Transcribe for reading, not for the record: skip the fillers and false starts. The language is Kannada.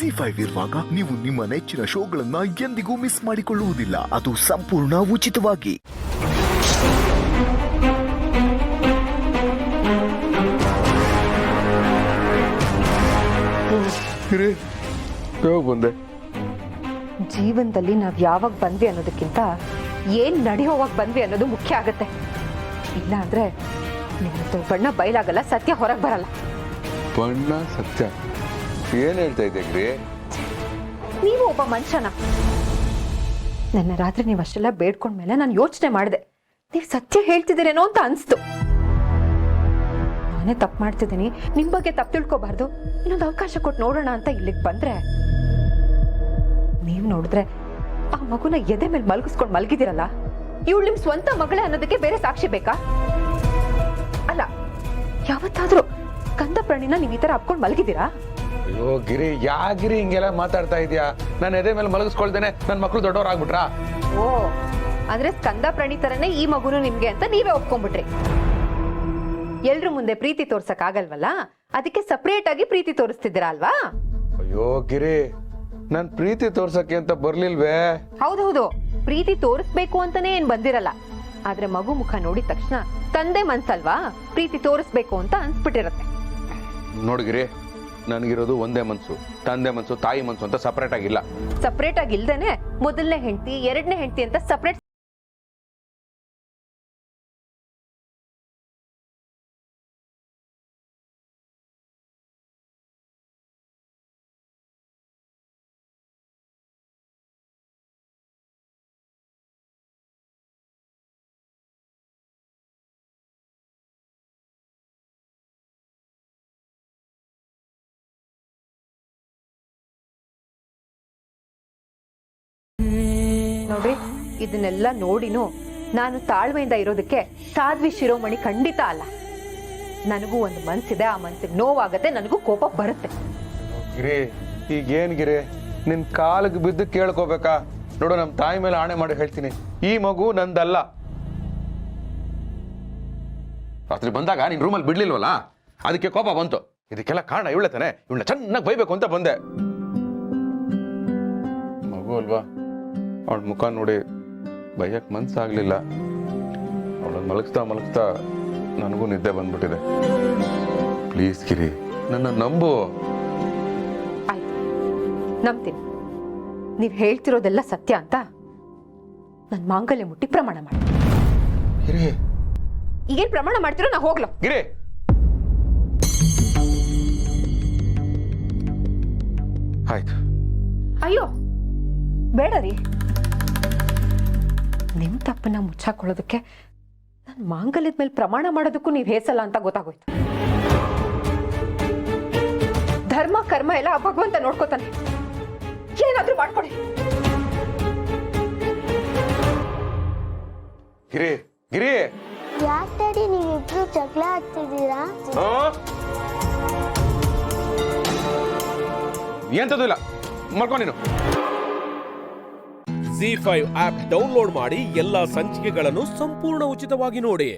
ಜಿ5 ಇರುವಾಗ ನೀವು ನಿಮ್ಮ ನೆಚ್ಚಿನ ಶೋಗಳನ್ನ ಎಂದಿಗೂ ಮಿಸ್ ಮಾಡಿಕೊಳ್ಳುವುದಿಲ್ಲ. ಅದು ಸಂಪೂರ್ಣ ಉಚಿತವಾಗಿ. ಬಂದೆ ಜೀವನದಲ್ಲಿ ನಾವ್ ಯಾವಾಗ ಬಂದ್ವಿ ಅನ್ನೋದಕ್ಕಿಂತ ಏನ್ ನಡೆಯೋವಾಗ ಬಂದ್ವಿ ಅನ್ನೋದು ಮುಖ್ಯ ಆಗತ್ತೆ. ಇಲ್ಲ ಅಂದ್ರೆ ನಿಮ್ಮ ಬಣ್ಣ ಬಯಲಾಗಲ್ಲ, ಸತ್ಯ ಹೊರಗೆ ಬರಲ್ಲ. ಬಣ್ಣ ಸತ್ಯ ಏನ್ ಹೇಳ್ತಾ ಇದ್ದೀರಿ? ನೀವು ಒಬ್ಬ ಮನುಷ್ಯನ. ನನ್ನ ರಾತ್ರಿ ನೀವು ಅಷ್ಟೆಲ್ಲ ಬೇಡ್ಕೊಂಡ್ಮೇಲೆ ನಾನು ಯೋಚನೆ ಮಾಡಿದೆ, ನೀವು ಸತ್ಯ ಹೇಳ್ತಿದ್ದೀರೇನೋ ಅಂತ ಅನ್ಸ್ತು. ನಾನೇ ತಪ್ಪು ಮಾಡ್ತಿದ್ದೀನಿ, ನಿಮ್ ಬಗ್ಗೆ ತಪ್ಪು ತಿಳ್ಕೊಬಾರ್ದು, ಇನ್ನೊಂದು ಅವಕಾಶ ಕೊಟ್ಟು ನೋಡೋಣ ಅಂತ ಇಲ್ಲಿಗೆ ಬಂದ್ರೆ ನೀವು ನೋಡಿದ್ರೆ ಆ ಮಗುನ ಎದೆ ಮೇಲೆ ಮಲಗಿಸ್ಕೊಂಡು ಮಲಗಿದಿರಲ್ಲ, ಇವಳು ನಿಮ್ ಸ್ವಂತ ಮಗಳೇ ಅನ್ನೋದಕ್ಕೆ ಬೇರೆ ಸಾಕ್ಷಿ ಬೇಕಾ? ಅಲ್ಲ, ಯಾವತ್ತಾದ್ರೂ ಕಂದ ಪ್ರಾಣಿನ ನೀವು ಈ ತರ ಅಪ್ಕೊಂಡು ಮಲಗಿದ್ದೀರಾ? ಅಯ್ಯೋ ಗಿರಿ, ಗಿರಿ ಹಿಂಗೆಲ್ಲ ಮಾತಾಡ್ತಾ ಇದೀಯಾ? ನಾನು ಎದೆ ಮೇಲೆ ಮಲಗಿಸ್ಕೊಳ್ದೇನೆ ನನ್ನ ಮಕ್ಕಳು ದೊಡ್ಡವರಾಗ್ಬಿಟ್ರಾ? ಓ, ಅಂದ್ರೆ ಸ್ಕಂದ ಪ್ರಾಣಿ ತರನೇ ಈ ಮಗುನು ನಿಮ್ಗೆ ಅಂತ ನೀವೇ ಒಪ್ಕೊಂಡ್ಬಿಟ್ರಿ. ಎಲ್ರ ಮುಂದೆ ಪ್ರೀತಿ ತೋರ್ಸಕ್ ಆಗಲ್ವಲ್ಲ, ಅದಕ್ಕೆ ಸಪರೇಟ್ ಆಗಿ ಪ್ರೀತಿ ತೋರಿಸ್ತಿದ್ದೀರಾ ಅಲ್ವಾ? ಅಯ್ಯೋ ಗಿರಿ, ನಾನ್ ಪ್ರೀತಿ ತೋರ್ಸಕ್ಕೆ ಅಂತ ಬರ್ಲಿಲ್ವೇ? ಹೌದೌದು, ಪ್ರೀತಿ ತೋರಿಸ್ಬೇಕು ಅಂತಾನೆ ಏನ್ ಬಂದಿರಲ್ಲ. ಆದ್ರೆ ಮಗು ಮುಖ ನೋಡಿದ ತಕ್ಷಣ ತಂದೆ ಮನ್ಸಲ್ವಾ, ಪ್ರೀತಿ ತೋರಿಸ್ಬೇಕು ಅಂತ ಅನ್ಸ್ಬಿಟ್ಟಿರತ್ತೆ. ನೋಡ್ಗಿರಿ, ನನಗಿರೋದು ಒಂದೇ ಮನ್ಸು, ತಂದೆ ಮನ್ಸು ತಾಯಿ ಮನ್ಸು ಅಂತ ಸಪರೇಟ್ ಆಗಿಲ್ಲ. ಸಪರೇಟ್ ಆಗಿ ಇಲ್ದೇನೆ ಮೊದಲನೇ ಹೆಂಡತಿ ಎರಡನೇ ಹೆಂಡತಿ ಅಂತ ಸಪರೇಟ್. ನೋಡ್ರಿ, ಇದನ್ನೆಲ್ಲ ನೋಡಿನೂ ನಾನು ತಾಳ್ಮೆಯಿಂದ ಇರೋದಕ್ಕೆ ಸಾಧ್ವಿ ಶಿರೋಮಣಿ ಖಂಡಿತ ಅಲ್ಲ. ನನಗೂ ಒಂದು ಮನ್ಸಿದೆ, ಆ ಮನ್ಸಿಗೆ ನೋವಾಗತ್ತೆ, ನನಗೂ ಕೋಪ ಬರುತ್ತೆ. ಗಿರಿ, ಈಗೇನ್ ಗಿರಿ, ನಿನ್ ಕಾಲಿಗೆ ಬಿದ್ದು ಕೇಳ್ಕೋಬೇಕಾ? ನೋಡು, ನಮ್ ತಾಯಿ ಮೇಲೆ ಆಣೆ ಮಾಡಿ ಹೇಳ್ತೀನಿ, ಈ ಮಗು ನಂದಲ್ಲ. ರಾತ್ರಿ ಬಂದಾಗ ನಿನ್ ರೂಮಲ್ಲಿ ಬಿಡ್ಲಿಲ್ವಲ್ಲ, ಅದಕ್ಕೆ ಕೋಪ ಬಂತು. ಇದಕ್ಕೆಲ್ಲ ಕಾರಣ ಇವಳೆ ತಾನೆ, ಇವಳನ್ನ ಚೆನ್ನಾಗಿ ಬೈಬೇಕು ಅಂತ ಬಂದೆ. ಮಗು ಅಲ್ವಾ, ಅವಳ ಮುಖ ನೋಡಿ ಬೈಯಕ್ ಮನ್ಸಾಗ್ಲಿಲ್ಲ. ಅವಳನ್ನ ಮಲಗಿಸ್ತಾ ನನಗೂ ನಿದ್ದೆ ಬಂದ್ಬಿಟ್ಟಿದೆ. ಪ್ಲೀಸ್ ಗಿರಿ, ನನ್ನ ನಂಬು. ಆಯ್ತು, ನಂಬ್ತೀನಿ. ನೀವ್ ಹೇಳ್ತಿರೋದೆಲ್ಲ ಸತ್ಯ ಅಂತ ನನ್ ಮಾಂಗಲ್ಯ ಮುಟ್ಟಿ ಪ್ರಮಾಣ ಮಾಡಿ. ಗಿರಿ, ಈಗೇನ್ ಪ್ರಮಾಣ ಮಾಡ್ತಿರೋ? ನಾ ಹೋಗ್ಲೋ? ಗಿರಿ, ಆಯ್ತು. ಅಯ್ಯೋ ಬೇಡ ರೀ, ನಿಮ್ ತಪ್ಪನ್ನ ಮುಚ್ಚಾಕೊಳ್ಳೋದಕ್ಕೆ ನನ್ ಮಾಂಗಲ್ಯದ ಮೇಲೆ ಪ್ರಮಾಣ ಮಾಡೋದಕ್ಕೂ ನೀವ್ ಹೇಸಲ್ಲ ಅಂತ ಗೊತ್ತಾಗೋಯ್ತು. ಧರ್ಮ ಕರ್ಮ ಎಲ್ಲ ಆ ಭಗವಂತ ನೋಡ್ಕೋತಾನೆ, ಏನಾದ್ರೂ ಮಾಡ್ಕೊಡಿ. ಗಿರಿ, ಗಿರಿ, ಯಾಕೆ ನೀವಿಬ್ರು ಜಗಳ ಆಡ್ತಿದ್ದೀರಾ? ಎಂತದೂ ಇಲ್ಲ, ಮಲ್ಕೊ ನೀನು. ಜಿ5 ಆಪ್ ಡೌನ್ಲೋಡ್ ಮಾಡಿ ಎಲ್ಲಾ ಸಂಚಿಕೆಗಳನ್ನು ಸಂಪೂರ್ಣ ಉಚಿತವಾಗಿ ನೋಡಿ.